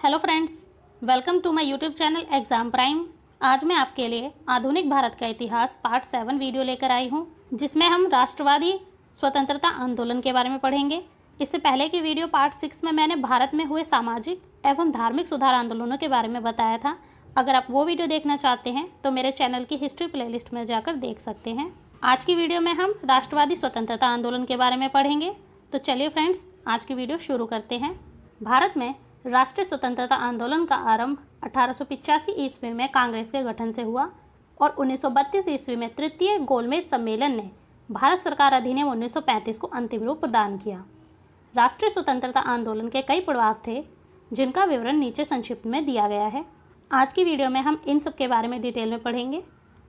Hello friends, welcome to my YouTube channel exam prime. आज मैं आपके लिए आधुनिक भारत का इतिहास पार्ट 7 वीडियो लेकर आई हूँ, जिसमें हम राष्ट्रवादी स्वतंत्रता आंदोलन के बारे में पढ़ेंगे। इससे पहले की वीडियो पार्ट 6 में मैंने भारत में हुए सामाजिक एवं धार्मिक सुधार आंदोलनों के बारे में बताया था। अगर आप वो वीडियो देखना चाहते हैं तो मेरे चैनल की हिस्ट्री प्लेलिस्ट में जाकर देख सकते हैं। आज की वीडियो में हम राष्ट्रवादी स्वतंत्रता आंदोलन के बारे में पढ़ेंगे। तो चलिए फ्रेंड्स, आज की वीडियो शुरू करते हैं। भारत में राष्ट्रीय स्वतंत्रता आंदोलन का आरंभ 1885 ईस्वी में कांग्रेस के गठन से हुआ और 1932 ईस्वी में तृतीय गोलमेज सम्मेलन ने भारत सरकार अधिनियम 1935 को अंतिम रूप प्रदान किया। राष्ट्रीय स्वतंत्रता आंदोलन के कई पड़ाव थे, जिनका विवरण नीचे संक्षिप्त में दिया गया है। आज की वीडियो में हम इन सब के बारे में डिटेल में पढ़ेंगे।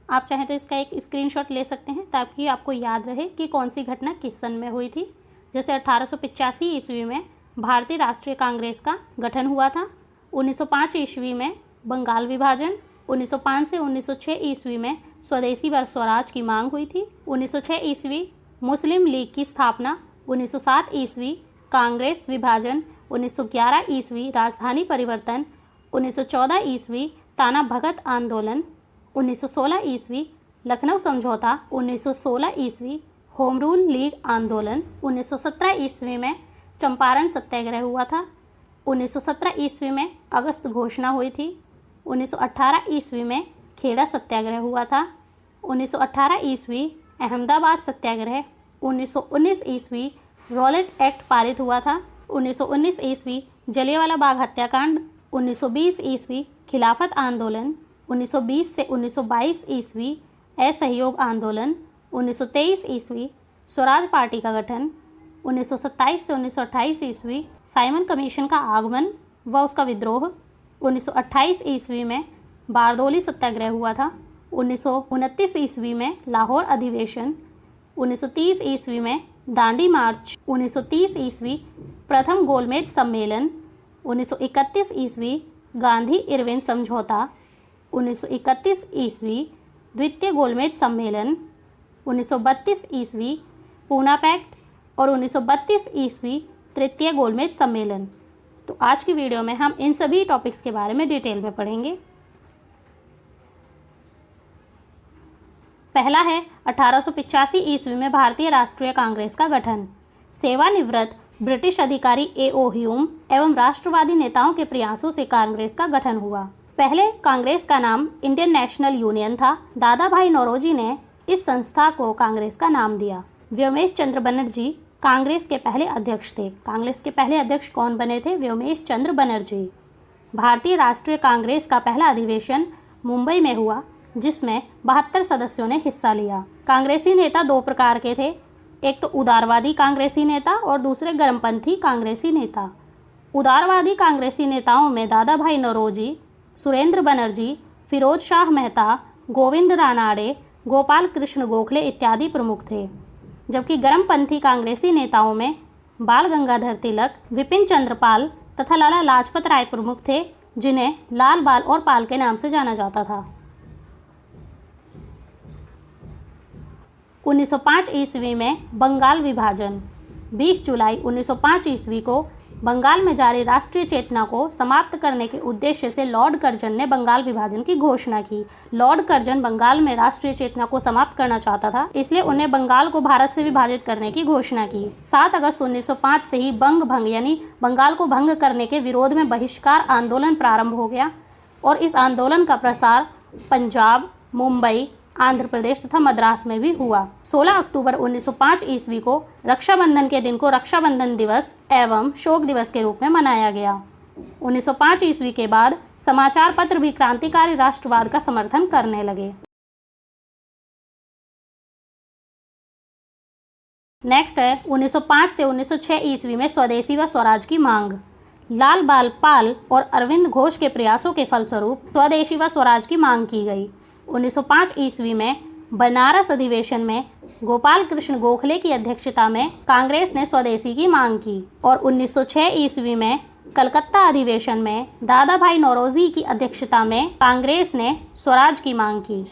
आप चाहें तो इसका एक स्क्रीनशॉट ले सकते हैं ताकि आपको याद रहे कि कौन सी घटना किस सन में हुई थी। जैसे 1885 ईस्वी में भारतीय राष्ट्रीय कांग्रेस का गठन हुआ था। 1905 ईस्वी में बंगाल विभाजन, 1905 से 1906 ईस्वी में स्वदेशी व स्वराज की मांग हुई थी। 1906 ईस्वी मुस्लिम लीग की स्थापना, 1907 ईस्वी कांग्रेस विभाजन, 1911 ईस्वी राजधानी परिवर्तन, 1914 ईस्वी ताना भगत आंदोलन, 1916 ईस्वी लखनऊ समझौता, 1916 ईस्वी होम रूल लीग आंदोलन, 1917 ईस्वी में चंपारण सत्याग्रह हुआ था, 1917 ईस्वी में अगस्त घोषणा हुई थी, 1918 ईस्वी में खेड़ा सत्याग्रह हुआ था, 1918 ईस्वी अहमदाबाद सत्याग्रह, 1919 ईस्वी रॉलेट एक्ट पारित हुआ था, 1919 ईस्वी जलियांवाला बाग हत्याकांड, 1920 ईस्वी खिलाफत आंदोलन, 1920 से 1922 ईस्वी असहयोग आंदोलन, 1923 ईस्वी स्वराज पार्टी का गठन, 1927 से 1928 ईस्वी साइमन कमीशन का आगमन व उसका विद्रोह, 1928 ईस्वी में बारदोली सत्याग्रह हुआ था, 1929 ईस्वी में लाहौर अधिवेशन, 1930 ईस्वी में दांडी मार्च, 1930 ईस्वी प्रथम गोलमेज सम्मेलन, 1931 ईस्वी गांधी इरविन समझौता, 1931 ईस्वी द्वितीय गोलमेज सम्मेलन, 1932 ईस्वी पूना पैक्ट और 1932 ईस्वी तृतीय गोलमेज सम्मेलन। तो आज की वीडियो में हम इन सभी टॉपिक्स के बारे में डिटेल में पढ़ेंगे। पहला है 1885 ईस्वी में भारतीय राष्ट्रीय कांग्रेस का गठन। सेवानिवृत्त ब्रिटिश अधिकारी A.O. ह्यूम एवं राष्ट्रवादी नेताओं के प्रयासों से कांग्रेस का गठन हुआ। पहले कांग्रेस का नाम इंडियन नेशनल यूनियन था। दादा भाई नौरोजी ने इस संस्था को कांग्रेस का नाम दिया। व्योमेश चंद्र बनर्जी कांग्रेस के पहले अध्यक्ष थे। कांग्रेस के पहले अध्यक्ष कौन बने थे? व्योमेश चंद्र बनर्जी। भारतीय राष्ट्रीय कांग्रेस का पहला अधिवेशन मुंबई में हुआ, जिसमें 72 सदस्यों ने हिस्सा लिया। कांग्रेसी नेता दो प्रकार के थे, एक तो उदारवादी कांग्रेसी नेता और दूसरे गर्मपंथी कांग्रेसी नेता। उदारवादी कांग्रेसी नेताओं में दादा भाई नौरोजी, सुरेंद्र बनर्जी, फिरोज शाह मेहता, गोविंद रानाडे, गोपाल कृष्ण गोखले इत्यादि प्रमुख थे। जबकि गर्मपंथी कांग्रेसी नेताओं में बाल गंगाधर तिलक, विपिन चंद्र पाल तथा लाला लाजपत राय प्रमुख थे, जिन्हें लाल बाल और पाल के नाम से जाना जाता था। 1905 ईस्वी में बंगाल विभाजन। 20 जुलाई 1905 ईस्वी को बंगाल में जारी राष्ट्रीय चेतना को समाप्त करने के उद्देश्य से लॉर्ड कर्जन ने बंगाल विभाजन की घोषणा की। लॉर्ड कर्जन बंगाल में राष्ट्रीय चेतना को समाप्त करना चाहता था, इसलिए उन्हें बंगाल को भारत से विभाजित करने की घोषणा की। 7 अगस्त 1905 से ही बंग भंग यानी बंगाल को भंग करने के विरोध में बहिष्कार आंदोलन प्रारंभ हो गया और इस आंदोलन का प्रसार पंजाब, मुंबई, आंध्र प्रदेश तथा मद्रास में भी हुआ। 16 अक्टूबर 1905 ईस्वी को रक्षाबंधन के दिन को रक्षाबंधन दिवस एवं शोक दिवस के रूप में मनाया गया। 1905 ईस्वी के बाद समाचार पत्र भी क्रांतिकारी राष्ट्रवाद का समर्थन करने लगे। नेक्स्ट है 1905 से 1906 ईस्वी में स्वदेशी व स्वराज की मांग। लाल बाल पाल और अरविंद घोष के प्रयासों के फलस्वरूप स्वदेशी व स्वराज की मांग की गई। 1905 ईस्वी में बनारस अधिवेशन में गोपाल कृष्ण गोखले की अध्यक्षता में कांग्रेस ने स्वदेशी की मांग की और 1906 ईस्वी में कलकत्ता अधिवेशन में दादा भाई नौरोजी की अध्यक्षता में कांग्रेस ने स्वराज की मांग की।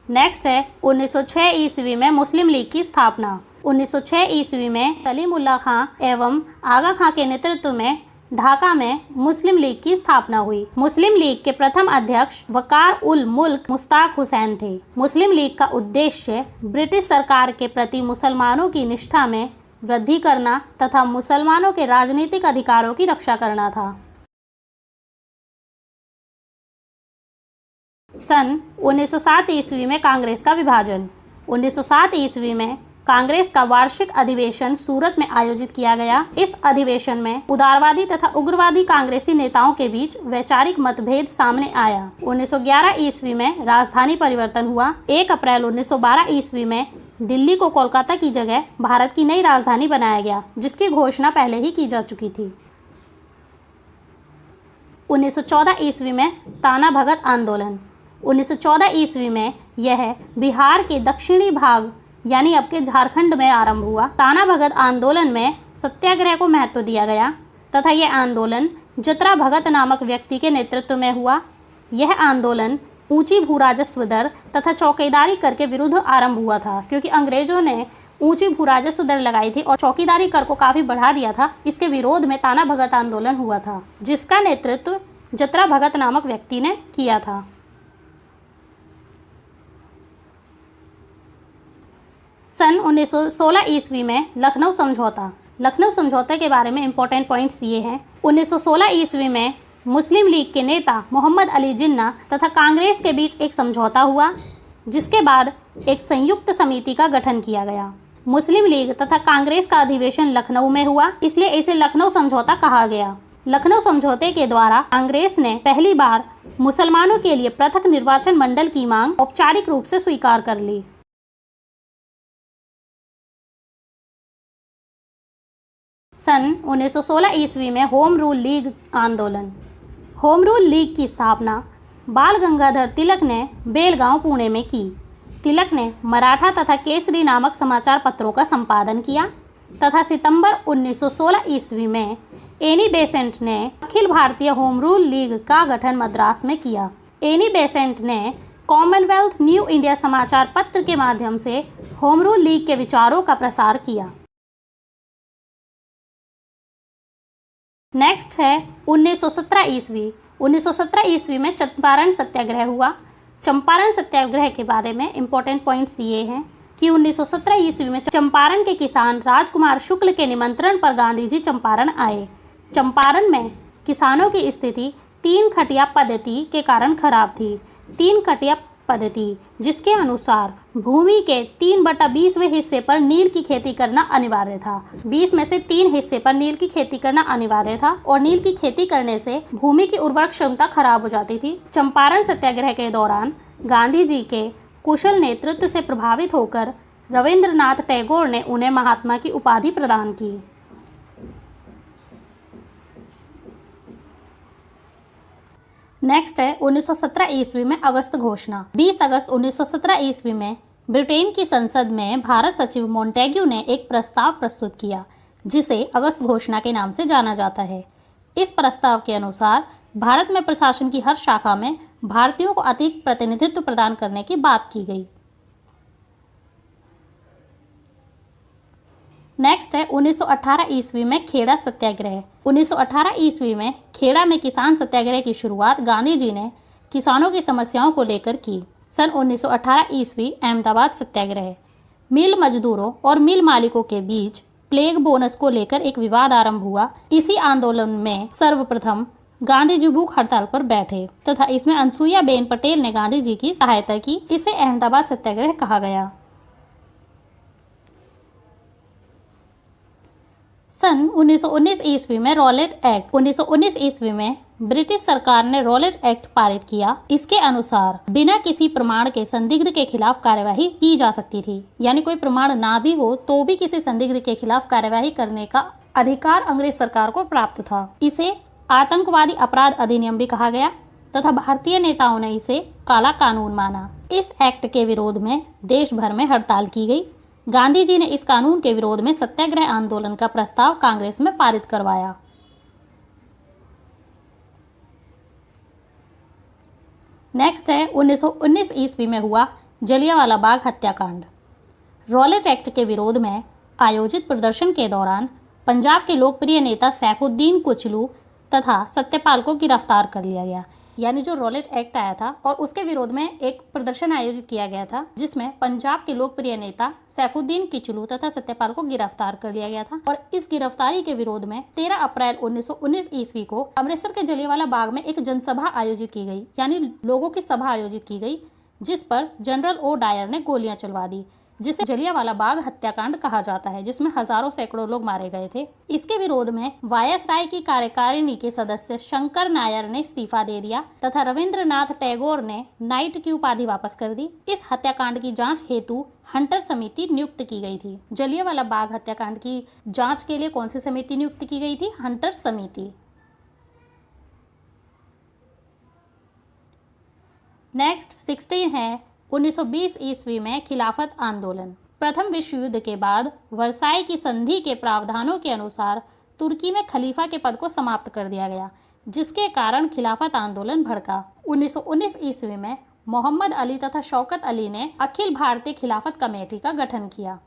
नेक्स्ट है 1906 ईस्वी में मुस्लिम लीग की स्थापना। 1906 ईस्वी में सलीमुल्लाह खां एवं आगा खां के नेतृत्व में ढाका में मुस्लिम लीग की स्थापना हुई। मुस्लिम लीग के प्रथम अध्यक्ष वकार उल मुल्क मुश्ताक हुसैन थे। मुस्लिम लीग का उद्देश्य ब्रिटिश सरकार के प्रति मुसलमानों की निष्ठा में वृद्धि करना तथा मुसलमानों के राजनीतिक अधिकारों की रक्षा करना था। सन 1907 ईस्वी में कांग्रेस का विभाजन। 1907 ईस्वी में कांग्रेस का वार्षिक अधिवेशन सूरत में आयोजित किया गया। इस अधिवेशन में उदारवादी तथा उग्रवादी कांग्रेसी नेताओं के बीच वैचारिक मतभेद सामने आया। 1911 ईस्वी में राजधानी परिवर्तन हुआ। 1 अप्रैल 1912 ईस्वी में दिल्ली को कोलकाता की जगह भारत की नई राजधानी बनाया गया, जिसकी घोषणा पहले ही की जा चुकी थी। 1914 ईस्वी में ताना भगत आंदोलन। 1914 ईस्वी में यह बिहार के दक्षिणी भाग यानी अब के झारखंड में आरंभ हुआ। ताना भगत आंदोलन में सत्याग्रह को महत्व दिया गया तथा यह आंदोलन जतरा भगत नामक व्यक्ति के नेतृत्व में हुआ। यह आंदोलन ऊंची भूराजस्व दर तथा चौकीदारी कर के विरुद्ध आरंभ हुआ था, क्योंकि अंग्रेजों ने ऊंची भूराजस्व दर लगाई थी और चौकीदारी कर को काफी बढ़ा दिया था। इसके विरोध में ताना भगत आंदोलन हुआ था, जिसका नेतृत्व जतरा भगत नामक व्यक्ति ने किया था। सन 1916 ईस्वी में लखनऊ समझौता। लखनऊ समझौते के बारे में इंपॉर्टेंट पॉइंट्स ये हैं। 1916 ईस्वी में मुस्लिम लीग के नेता मोहम्मद अली जिन्ना तथा कांग्रेस के बीच एक समझौता हुआ, जिसके बाद एक संयुक्त समिति का गठन किया गया। मुस्लिम लीग तथा कांग्रेस का अधिवेशन लखनऊ में हुआ, इसलिए इसे लखनऊ समझौता कहा गया। लखनऊ समझौते के द्वारा कांग्रेस ने पहली बार मुसलमानों के लिए पृथक निर्वाचन मंडल की मांग औपचारिक रूप से स्वीकार कर ली। सन 1916 ईस्वी में होम रूल लीग आंदोलन। होम रूल लीग की स्थापना बाल गंगाधर तिलक ने बेलगांव पुणे में की। तिलक ने मराठा तथा केसरी नामक समाचार पत्रों का संपादन किया तथा सितंबर 1916 ईस्वी में एनी बेसेंट ने Akhil Bharatiya home rule league का गठन मद्रास में किया। एनी बेसेंट ने कॉमनवेल्थ न्यू इंडिया समाचार पत्र के माध्यम से होम रूल लीग के विचारों का प्रसार किया। नेक्स्ट है 1917 ईस्वी। 1917 ईस्वी में चंपारण सत्याग्रह हुआ। चंपारण सत्याग्रह के बारे में इंपॉर्टेंट पॉइंट्स ये हैं कि 1917 ईस्वी में चंपारण के किसान राजकुमार शुक्ल के निमंत्रण पर गांधी जी चंपारण आए। चंपारण में किसानों की स्थिति 3 खटिया पद्धति के कारण खराब थी। 3 खटिया पद्धति, जिसके अनुसार भूमि के 3/20वें हिस्से पर नील की खेती करना अनिवार्य था। 20 में से 3 हिस्से पर नील की खेती करना अनिवार्य था और नील की खेती करने से भूमि की उर्वरक क्षमता खराब हो जाती थी। चंपारण सत्याग्रह के दौरान गांधी जी के कुशल नेतृत्व से प्रभावित होकर रविंद्रनाथ टैगोर ने उन्हें महात्मा की उपाधि प्रदान की। नेक्स्ट है 1917 ईस्वी में अगस्त घोषणा। 20 अगस्त 1917 ईस्वी में ब्रिटेन की संसद में भारत सचिव मोंटेग्यू ने एक प्रस्ताव प्रस्तुत किया, जिसे अगस्त घोषणा के नाम से जाना जाता है। इस प्रस्ताव के अनुसार भारत में प्रशासन की हर शाखा में भारतीयों को अधिक प्रतिनिधित्व प्रदान करने की बात की गई। नेक्स्ट है 1918 ईस्वी में खेड़ा सत्याग्रह। 1918 ईस्वी में खेड़ा में किसान सत्याग्रह की शुरुआत गांधी जी ने किसानों की समस्याओं को लेकर की। सन 1918 ईस्वी अहमदाबाद सत्याग्रह। मिल मजदूरों और मिल मालिकों के बीच प्लेग बोनस को लेकर एक विवाद आरंभ हुआ। इसी आंदोलन में सर्वप्रथम गांधी जी भूख हड़ताल पर बैठे तथा इसमें अनसुईया बेन पटेल ने गांधी जी की सहायता की। इसे अहमदाबाद सत्याग्रह कहा गया। सन 1919 ईस्वी में रॉलेट एक्ट। 1919 ईस्वी में ब्रिटिश सरकार ने रॉलेट एक्ट पारित किया। इसके अनुसार बिना किसी प्रमाण के संदिग्ध के खिलाफ कार्यवाही की जा सकती थी, यानी कोई प्रमाण ना भी हो तो भी किसी संदिग्ध के खिलाफ कार्यवाही करने का अधिकार अंग्रेज सरकार को प्राप्त था। इसे आतंकवादी अपराध अधिनियम भी कहा गया तथा भारतीय नेताओं ने इसे काला कानून माना। इस एक्ट के विरोध में देश भर में हड़ताल की गई। गांधी जी ने इस कानून के विरोध में सत्याग्रह आंदोलन का प्रस्ताव कांग्रेस में पारित करवाया। नेक्स्ट है 1919 ईस्वी में हुआ जलियांवाला बाग हत्याकांड। रॉलेट एक्ट के विरोध में आयोजित प्रदर्शन के दौरान पंजाब के लोकप्रिय नेता सैफुद्दीन कुचलू तथा सत्यपाल को गिरफ्तार कर लिया गया। यानी जो रॉलेट एक्ट आया था और उसके विरोध में एक प्रदर्शन आयोजित किया गया था, जिसमें पंजाब के लोकप्रिय नेता सैफुद्दीन किचलू तथा सत्यपाल को गिरफ्तार कर लिया गया था। और इस गिरफ्तारी के विरोध में 13 अप्रैल 1919 ईस्वी को अमृतसर के जलियांवाला बाग में एक जनसभा आयोजित की गई, यानी लोगों की सभा आयोजित की गई, जिस पर जनरल ओ डायर ने गोलियां चलवा दी, जिसे जलियांवाला बाग हत्याकांड कहा जाता है, जिसमें हजारों सैकड़ों लोग मारे गए थे। इसके विरोध में वायसराय की कार्यकारिणी के सदस्य शंकर नायर ने इस्तीफा दे दिया तथा रविंद्रनाथ टैगोर ने नाइट की उपाधि वापस कर दी। इस हत्याकांड की जांच हेतु हंटर समिति नियुक्त की गई थी। जलियांवाला बाग हत्याकांड की जांच के लिए कौन सी समिति नियुक्त की गई थी? हंटर समिति। नेक्स्ट 16 है 1920 ईस्वी में खिलाफत आंदोलन। प्रथम विश्व युद्ध के बाद वर्साई की संधि के प्रावधानों के अनुसार तुर्की में खलीफा के पद को समाप्त कर दिया गया, जिसके कारण खिलाफत आंदोलन भड़का। 1919 ईस्वी में मोहम्मद अली तथा शौकत अली ने अखिल भारतीय खिलाफत कमेटी का गठन किया।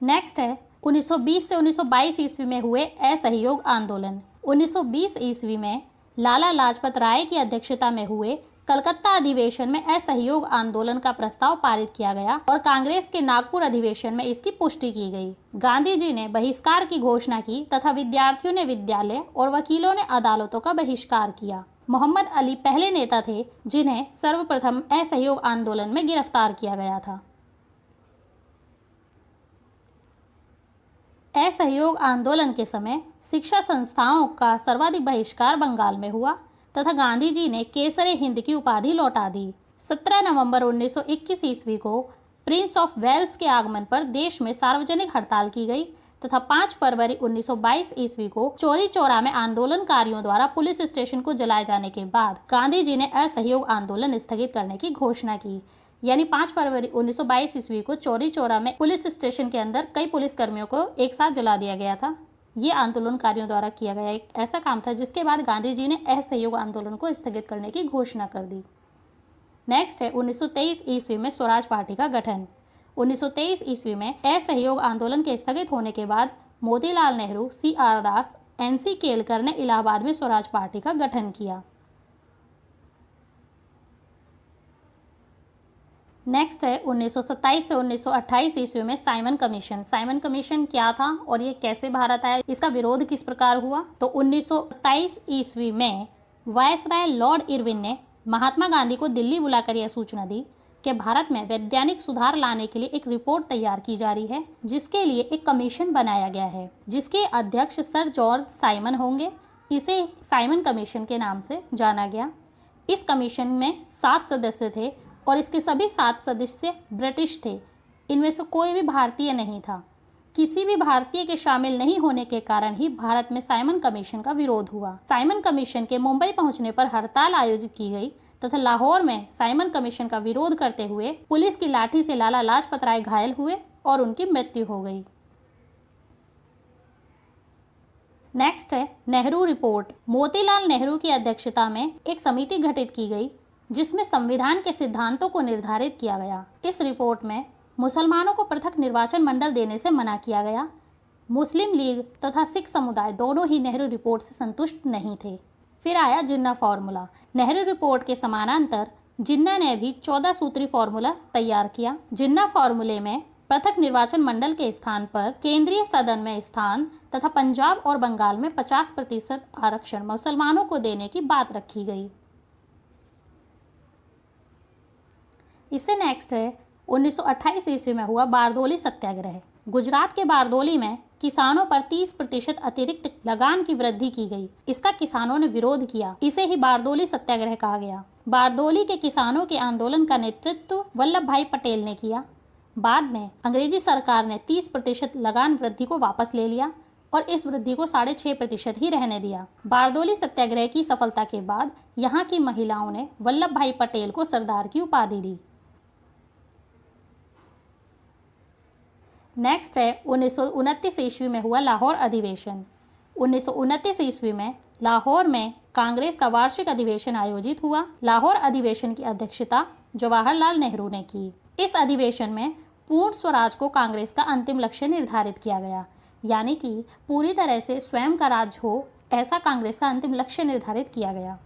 नेक्स्ट है 1920 से 1922 ईस्वी में हुए असहयोग आंदोलन। 1920 ईस्वी में लाला लाजपत राय की अध्यक्षता में हुए कलकत्ता अधिवेशन में असहयोग आंदोलन का प्रस्ताव पारित किया गया और कांग्रेस के नागपुर अधिवेशन में इसकी पुष्टि की गई। गांधी जी ने बहिष्कार की घोषणा की तथा विद्यार्थियों ने विद्यालय और वकीलों ने अदालतों का बहिष्कार किया। मोहम्मद अली पहले नेता थे जिन्हें सर्वप्रथम असहयोग आंदोलन में गिरफ्तार किया गया था। असहयोग आंदोलन के समय शिक्षा संस्थाओं का सर्वाधिक बहिष्कार बंगाल में हुआ तथा गांधी जी ने केसरे हिंद की उपाधि लौटा दी। 17 नवंबर 1921 ईस्वी को प्रिंस ऑफ वेल्स के आगमन पर देश में सार्वजनिक हड़ताल की गई तथा 5 फरवरी 1922 ईस्वी को चौरी चौरा में आंदोलनकारियों द्वारा पुलिस स्टेशन को जलाए जाने के बाद गांधी जी ने असहयोग आंदोलन स्थगित करने की घोषणा की। यानी 5 फरवरी 1922 ईस्वी को चौरी चौरा में पुलिस स्टेशन के अंदर कई पुलिस कर्मियों को एक साथ जला दिया गया था। ये आंदोलनकारियों द्वारा किया गया एक ऐसा काम था जिसके बाद गांधी जी ने असहयोग आंदोलन को स्थगित करने की घोषणा कर दी। नेक्स्ट है 1923 ईस्वी में स्वराज पार्टी का गठन। 1923 ईस्वी में असहयोग आंदोलन के स्थगित होने के बाद मोतीलाल नेहरू, CR दास, NC केलकर ने इलाहाबाद में स्वराज पार्टी का गठन किया। नेक्स्ट है 1927 से 1928 ईस्वी में साइमन कमीशन। साइमन कमीशन क्या था और ये कैसे भारत आया, इसका विरोध किस प्रकार हुआ? तो 1927 ईस्वी में वायसराय लॉर्ड इरविन ने महात्मा गांधी को दिल्ली बुलाकर यह सूचना दी कि भारत में वैज्ञानिक सुधार लाने के लिए एक रिपोर्ट तैयार की जा रही है, जिसके लिए एक कमीशन बनाया गया है, जिसके अध्यक्ष सर जॉर्ज साइमन होंगे। इसे साइमन कमीशन के नाम से जाना गया। इस कमीशन में 7 सदस्य थे और इसके सभी 7 सदस्य ब्रिटिश थे। इनमें से कोई भी भारतीय नहीं था। किसी भी भारतीय के शामिल नहीं होने के कारण ही भारत में साइमन कमीशन का विरोध हुआ। साइमन कमीशन के मुंबई पहुंचने पर हड़ताल आयोजित की गई तथा लाहौर में साइमन कमीशन का विरोध करते हुए पुलिस की लाठी से लाला लाजपत राय घायल हुए और उनकी मृत्यु हो गई। नेक्स्ट है नेहरू रिपोर्ट। मोतीलाल नेहरू की अध्यक्षता में एक समिति गठित की गई जिसमें संविधान के सिद्धांतों को निर्धारित किया गया। इस रिपोर्ट में मुसलमानों को पृथक निर्वाचन मंडल देने से मना किया गया। मुस्लिम लीग तथा सिख समुदाय दोनों ही नेहरू रिपोर्ट से संतुष्ट नहीं थे। फिर आया जिन्ना फार्मूला। नेहरू रिपोर्ट के समानांतर जिन्ना ने भी 14 सूत्री फार्मूला तैयार किया। जिन्ना फार्मूले में पृथक निर्वाचन मंडल के स्थान पर केंद्रीय सदन में स्थान तथा पंजाब और बंगाल में 50% आरक्षण मुसलमानों को देने की बात रखी गई। इससे नेक्स्ट है 1928 ईस्वी में हुआ बारदोली सत्याग्रह। गुजरात के बारदोली में किसानों पर 30% अतिरिक्त लगान की वृद्धि की गई। इसका किसानों ने विरोध किया। इसे ही बारदोली सत्याग्रह कहा गया। बारदोली के किसानों के आंदोलन का नेतृत्व वल्लभ भाई पटेल ने किया। बाद में अंग्रेजी सरकार ने 30% लगान वृद्धि को वापस ले लिया और इस वृद्धि को 6.5% ही रहने दिया। बारदोली सत्याग्रह की सफलता के बाद यहाँ की महिलाओं ने वल्लभ भाई पटेल को सरदार की उपाधि दी। नेक्स्ट है 1929 ईस्वी में हुआ लाहौर अधिवेशन। 1929 ईस्वी में लाहौर में कांग्रेस का वार्षिक अधिवेशन आयोजित हुआ। लाहौर अधिवेशन की अध्यक्षता जवाहरलाल नेहरू ने की। इस अधिवेशन में पूर्ण स्वराज को कांग्रेस का अंतिम लक्ष्य निर्धारित किया गया, यानी कि पूरी तरह से स्वयं का राज हो, ऐसा कांग्रेस का अंतिम लक्ष्य निर्धारित किया गया।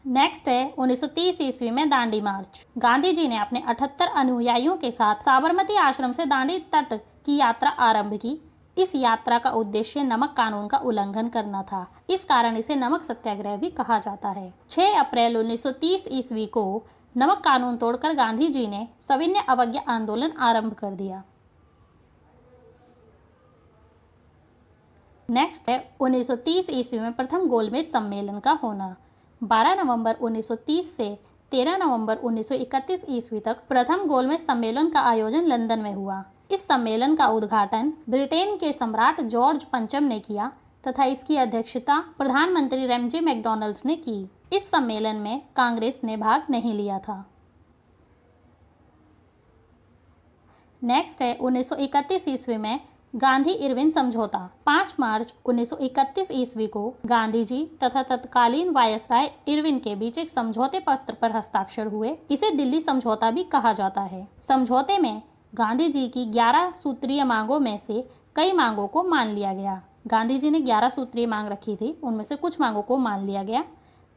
नेक्स्ट है 1930 ईस्वी में दांडी मार्च। गांधी जी ने अपने 78 अनुयायियों के साथ साबरमती आश्रम से दांडी तट की यात्रा आरंभ की। इस यात्रा का उद्देश्य नमक कानून का उल्लंघन करना था। इस कारण इसे नमक सत्याग्रह भी कहा जाता है। 6 अप्रैल 1930 ईस्वी को नमक कानून तोड़कर गांधी जी ने सविनय अवज्ञा आंदोलन आरंभ कर दिया। नेक्स्ट है 1930 ईस्वी में प्रथम गोलमेज सम्मेलन का होना। 12 नवंबर 1930 से 13 नवंबर 1931 ईस्वी तक प्रथम गोलमेज सम्मेलन का आयोजन लंदन में हुआ। इस सम्मेलन का उद्घाटन ब्रिटेन के सम्राट जॉर्ज पंचम ने किया तथा इसकी अध्यक्षता प्रधानमंत्री रैमजे मैकडॉनल्ड्स ने की। इस सम्मेलन में कांग्रेस ने भाग नहीं लिया था। नेक्स्ट है 1931 ईस्वी में गांधी इरविन समझौता। 5 मार्च 1931 ईस्वी को गांधी जी तथा तत्कालीन वायसराय इरविन के बीच एक समझौते पत्र पर हस्ताक्षर हुए। इसे दिल्ली समझौता भी कहा जाता है। समझौते में गांधी जी की 11 सूत्रीय मांगों में से कई मांगों को मान लिया गया। गांधी जी ने 11 सूत्रीय मांग रखी थी, उनमें से कुछ मांगों को मान लिया गया।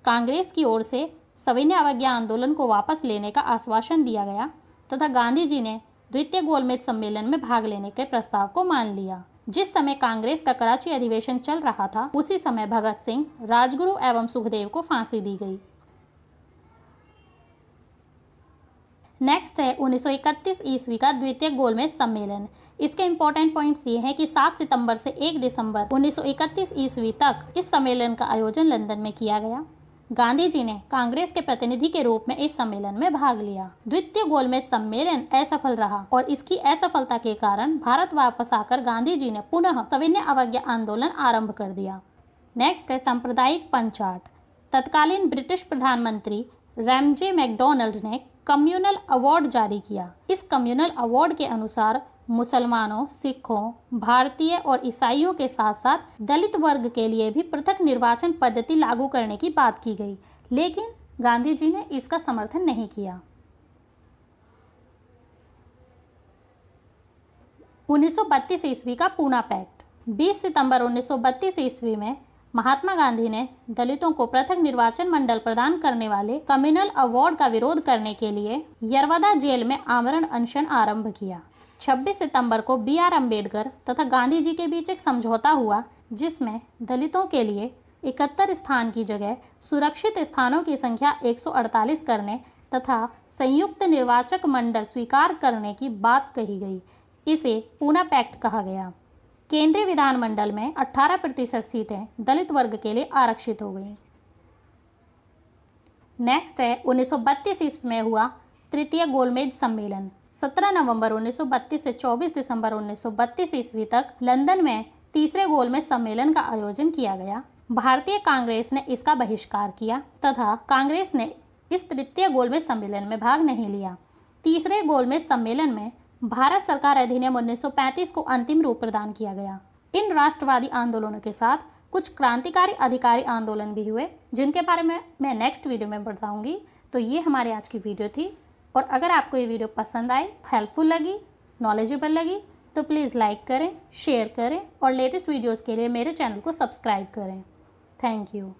कांग्रेस की ओर से सविनय अवज्ञा आंदोलन को वापस लेने का आश्वासन दिया गया तथा गांधी जी ने द्वितीय गोलमेज सम्मेलन में भाग लेने के प्रस्ताव को मान लिया। जिस समय कांग्रेस का कराची अधिवेशन चल रहा था, उसी समय भगत सिंह, राजगुरु एवं सुखदेव को फांसी दी गई। नेक्स्ट है 1931 ईस्वी का द्वितीय गोलमेज सम्मेलन। इसके इंपॉर्टेंट पॉइंट्स ये हैं कि 7 सितंबर से 1 दिसंबर 1931 ईस्वी तक इस सम्मेलन का आयोजन लंदन में किया गया। गांधी जी ने कांग्रेस के प्रतिनिधि के रूप में इस सम्मेलन में भाग लिया। द्वितीय गोलमेज सम्मेलन असफल रहा और इसकी असफलता के कारण भारत वापस आकर गांधी जी ने पुनः सविनय अवज्ञा आंदोलन आरंभ कर दिया। नेक्स्ट है सांप्रदायिक पंचाट। तत्कालीन ब्रिटिश प्रधानमंत्री रैमजे मैकडॉनल्ड ने कम्युनल अवार्ड जारी किया। इस कम्युनल अवार्ड के अनुसार मुसलमानों, सिखों, भारतीय और ईसाइयों के साथ साथ दलित वर्ग के लिए भी पृथक निर्वाचन पद्धति लागू करने की बात की गई, लेकिन गांधी जी ने इसका समर्थन नहीं किया। 1932 ईस्वी का पूना पैक्ट। 20 सितंबर 1932 ईस्वी में महात्मा गांधी ने दलितों को पृथक निर्वाचन मंडल प्रदान करने वाले कम्युनल अवार्ड का विरोध करने के लिए यरवदा जेल में आमरण अनशन आरंभ किया। 26 सितंबर को B.R. अम्बेडकर तथा गांधी जी के बीच एक समझौता हुआ, जिसमें दलितों के लिए 71 स्थान की जगह सुरक्षित स्थानों की संख्या 148 करने तथा संयुक्त निर्वाचक मंडल स्वीकार करने की बात कही गई। इसे पूना पैक्ट कहा गया। केंद्रीय विधानमंडल में 18% सीटें दलित वर्ग के लिए आरक्षित हो गई। नेक्स्ट है 1932 ईस्वी में हुआ तृतीय गोलमेज सम्मेलन। 17 नवंबर 1932 से 24 दिसंबर 1932 ईस्वी तक लंदन में तीसरे गोलमेज सम्मेलन का आयोजन किया गया। भारतीय कांग्रेस ने इसका बहिष्कार किया तथा कांग्रेस ने इस तृतीय गोलमेज सम्मेलन में भाग नहीं लिया। तीसरे गोलमेज सम्मेलन में भारत सरकार अधिनियम 1935 को अंतिम रूप प्रदान किया गया। इन राष्ट्रवादी आंदोलनों के साथ कुछ क्रांतिकारी अधिकारी आंदोलन भी हुए, जिनके बारे में मैं नेक्स्ट वीडियो में बताऊंगी। तो ये हमारी आज की वीडियो थी, और अगर आपको ये वीडियो पसंद आई, हेल्पफुल लगी, नॉलेजेबल लगी, तो प्लीज़ लाइक करें, शेयर करें और लेटेस्ट वीडियोज़ के लिए मेरे चैनल को सब्सक्राइब करें। Thank you.